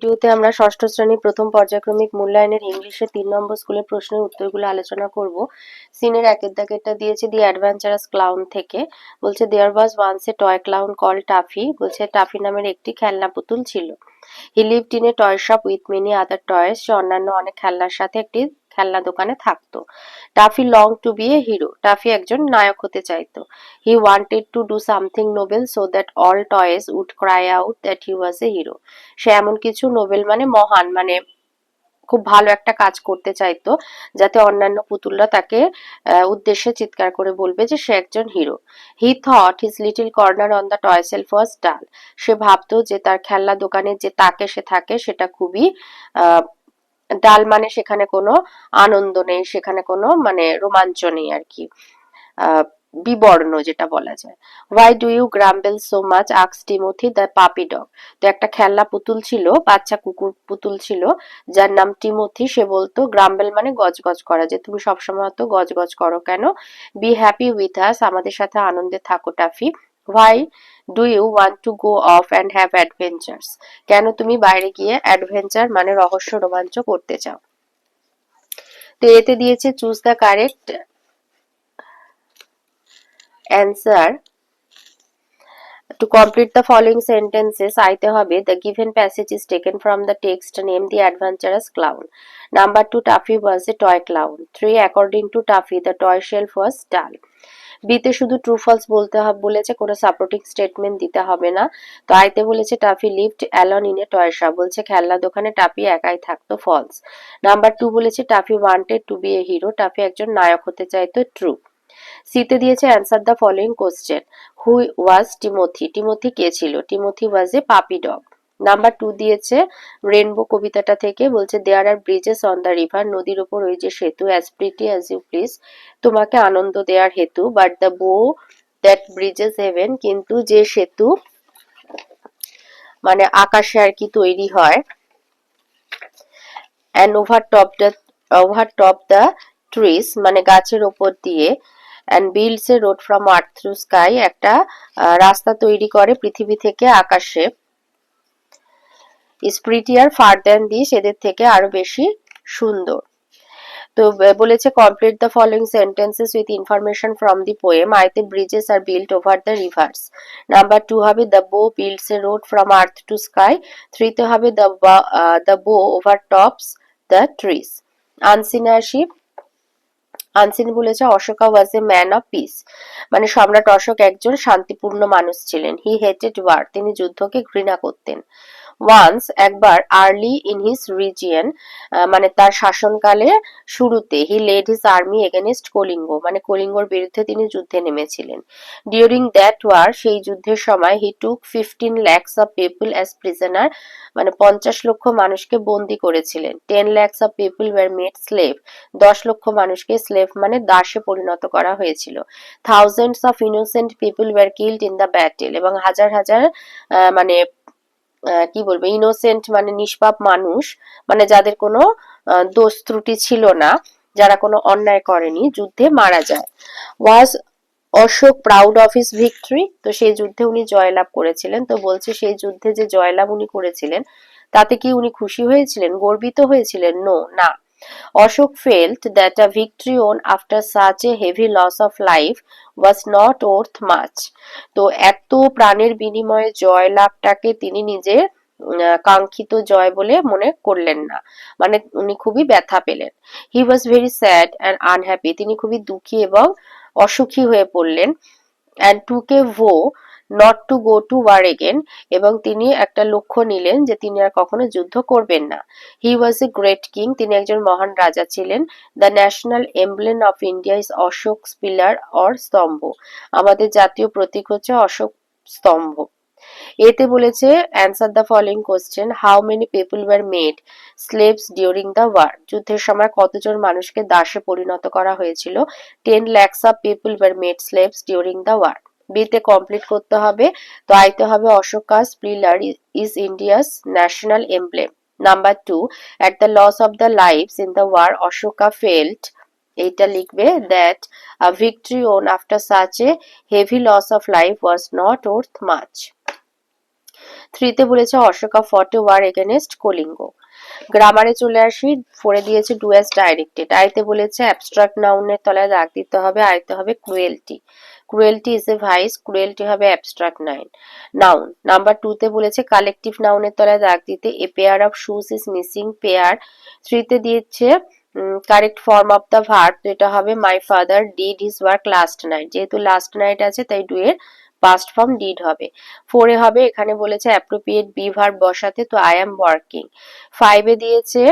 ভিডিওতে আমরা ষষ্ঠ শ্রেণীর প্রথম পর্যায়ক্রমিক মূল্যায়নের ইংলিশে 3 নম্বর স্কুলের প্রশ্নের উত্তরগুলো আলোচনা করব। সিনের একের দাগেরটা দিয়েছে দি অ্যাডভেঞ্চারাস ক্লাউন থেকে। বলছে there was once a toy clown called Tuffy. বলছে টাফি নামের একটি খেলনা পুতুল ছিল। He lived in a toy shop with many other toys. সে অন্যান্য অনেক খেলনার সাথে একটি খেলনা দোকানে থাকতো। Tuffy longed to be a hero. Tuffy একজন নায়ক হতে চাইতো। He wanted to do something noble so that all toys would cry out that he was a hero. সে এমন কিছু নোবেল মানে মহান, মানে খুব ভালো একটা কাজ করতে চাইতো, যাতে অন্যান্য পুতুলরা তাকে উদ্দেশ্যে চিৎকার করে বলবে যে সে একজন hero. He thought his little corner on the toy shelf was dull. সে ভাবতো যে তার খেলনা দোকানের যে তাকে সে থাকে সেটা খুবই ডাল, মানে সেখানে কোনো আনন্দ নেই, সেখানে কোনো মানে রোমাঞ্চ নেই আর কি, বিবর্ণ যেটা বলা যায়। Why do you grumble so much আক্স টিমোথি দ্য পাপি ডগ। তো একটা খেলনা পুতুল ছিল, বাচ্চা কুকুর পুতুল ছিল, যার নাম টিমোথি। সে বলতো গ্রাম্বেল মানে গজগজ করা, যে তুমি সবসময় তো গজগজ করো কেন। বি হ্যাপি উইথ আস, আমাদের সাথে আনন্দে থাকো Taffy. Why do you want to go off and have adventures, কেন তুমি বাইরে গিয়ে অ্যাডভেঞ্চার মানে রহস্য রোমাঞ্চ করতে চাও। তো এতে দিয়েছে choose the correct answer. To complete the following sentences, আইতে হবে the given passage is taken from the text name the adventurous clown. Number 2, Taffy was a toy clown. 3, according to Taffy, the toy shelf was dull. বিতে শুধু true false বলতে হবে বলেছে, কোনো supporting statement দিতে হবে না। তো আইতে বলেছে Taffy lived alone in a toy shop, বলছে খেলনা দোকানে টাফি একাই থাকতো, ফলস। নাম্বার 2 বলেছে Tuffy wanted to be a hero, Tuffy একজন নায়ক হতে চাইতো, ট্রু। সিতে দিয়েছে answer the following question. Who was Timothy, Timothy কে ছিল, টিমোথি ওয়াজ এ পাপি ডগ। নাম্বার 2 দিয়েছে রেনবো কবিতাটা থেকে, বলছে there are bridges on the river, নদীর উপর ওই যে সেতু, as pretty as you please, তোমাকে আনন্দ দেওয়ার হেতু, but the bow that bridges heaven, কিন্তু যে সেতু মানে আকাশে আর কি তৈরি হয়, and over top the trees মানে গাছের ওপর দিয়ে, and builds a road from earth through sky, একটা রাস্তা তৈরি করে পৃথিবী থেকে আকাশে, is prettier far than this, এদের থেকে আরো বেশি সুন্দর। তো বলেছে complete the following sentences with information from the poem. আইতে bridges are built over the rivers. Number 2 হবে the bow builds a road from earth to sky. 3 তে হবে the bow overtops the trees. Unseen আসি, unseen বলেছে Ashoka was a man of peace, মানে সম্রাট অশোক একজন শান্তিপূর্ণ মানুষ ছিলেন। হি হেটেড ওয়ার, তিনি যুদ্ধকে ঘৃণা করতেন। ওয়ান্স একবার, আর্লি ইন হিজ রিজিয়ন মানে তার শাসনকালে শুরুতে, he led his army against Kalinga, মানে কলিঙ্গর বিরুদ্ধে তিনি যুদ্ধে নেমেছিলেন। ডিউরিং দ্যাট ওয়ার, সেই যুদ্ধের সময়, হি টুক 15 lakhs of people as prisoner, মানে 50 লক্ষ মানুষকে বন্দি করেছিলেন। 10 lakhs of people were made slave, 10 লক্ষ মানুষকে স্লেভ মানে দাসে পরিণত করা হয়েছিল। Thousands of innocent people were killed in the battle, এবং হাজার হাজার মানে কি বলবো, ইনোসেন্ট মানে নিষ্পাপ মানুষ, মানে যাদের কোনো দোষ ত্রুটি ছিল না, যারা কোনো অন্যায় করেনি, যুদ্ধে মারা যায়। Was Ashoka proud of his victory, তো সেই যুদ্ধে উনি জয়লাভ করেছিলেন। তো বলছে সেই যুদ্ধে যে জয়লাভ উনি করেছিলেন তাতে কি উনি খুশি হয়েছিলেন, গর্বিত হয়েছিলেন? নো, না। Ashok felt that a victory won after such a heavy loss of life was not worth much. তো এত প্রাণের বিনিময়ে জয় লাভটাকে তিনি নিজের কাঙ্ক্ষিত জয় বলে মনে করলেন না, মানে উনি খুবই ব্যথা পেলেন। He was very sad and unhappy, তিনি খুবই দুঃখী এবং অসুখী হয়ে পড়লেন। And took a vow not to go to war again, এবং তিনি একটা লক্ষ্য নিলেন যে তিনি আর কখনো যুদ্ধ করবেন না। হি ওয়াজ এ গ্রেট কিং, তিনি একজন মহান রাজা ছিলেন। The national emblem of India is Ashok pillar or স্তম্ভ, আমাদের জাতীয় প্রতীক হচ্ছে অশোক স্তম্ভ। এতে বলেছে answer the following question. How many people were made slaves during the war, যুদ্ধের সময় কতজন মানুষকে দাসে পরিণত করা হয়েছিল? 10 lakhs of people were made slaves during the war. বিতে কমপ্লিট করতে হবে। তো আইতে হবে Ashoka's pillar is India's national emblem. Number 2, at the loss of the lives in the war, Ashoka felt, এইটা লিখবে, that a victory won after such a heavy loss of life was not worth much. 3 তে বলেছে অশোকা ফট এ war against Kalinga. গ্রামারে চলে আসি, 4 দিয়েছে do as directed. আইতে বলেছে অ্যাবস্ট্রাক্ট নাউনের তলায় দাগ দিতে হবে, আইতে হবে cruelty. Cruelty is a vice, cruelty হবে অ্যাবস্ট্রাক্ট নাউন। নাম্বার 2 তে বলেছে কালেকটিভ নাউনের তলায় দাগ দিতে, a pair of shoes is missing, pair. 3 তে দিয়েছে correct form of the verb, তো এটা হবে my father did his work last night, যেহেতু লাস্ট নাইট আছে তাই ডু এর পাস্ট ফর্ম ডিড হবে। 4 এ হবে, এখানে বলেছে অ্যাপ্রোপ্রিয়েট বি ভার্ব বসাতে, তো আই এম ওয়ার্কিং। 5 এ দিয়েছে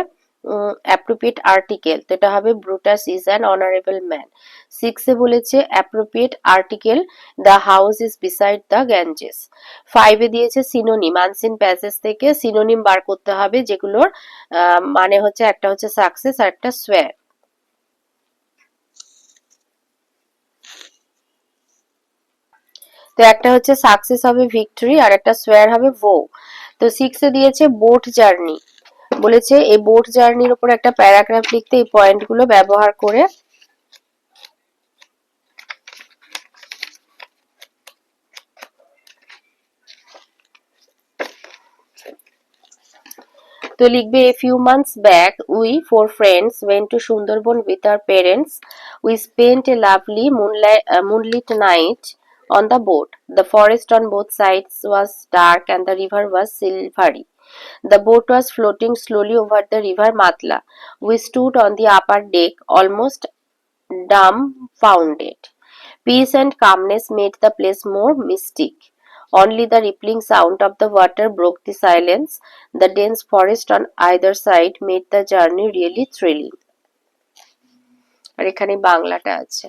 অ্যাপ্রোপ্রিয়েট আর্টিকেল, তো এটা হবে Brutus is an honourable man. 6 এ বলেছে appropriate article the house is beside the Ganges. 5 এ দিয়েছে সিনোনিম, আনসিন প্যাসেজ থেকে সিনোনিম বার করতে হবে, যেগুলোর মানে হচ্ছে একটা হচ্ছে সাকসেস আর একটা সোয়ার। তো একটা হচ্ছে সাকসেস হবে ভিক্টরি আর একটা সোয়ার হবে ভো। তো 6 এ দিয়েছে বোট জার্নি, বলেছে এই বোট জার্নির উপর একটা প্যারাগ্রাফ লিখতে এই পয়েন্টগুলো ব্যবহার করে। তো লিখবে a few months back we four friends went to Sundarban with our parents. We spent a lovely moonlit night on the boat. The forest on both sides was dark and the river was silvery. The boat was floating slowly over the river Matla. We stood on the upper deck, almost dumbfounded. Peace and calmness made the place more mystic. Only the rippling sound of the water broke the silence. The dense forest on either side made the journey really thrilling. আর এখানে বাংলাটা আছে।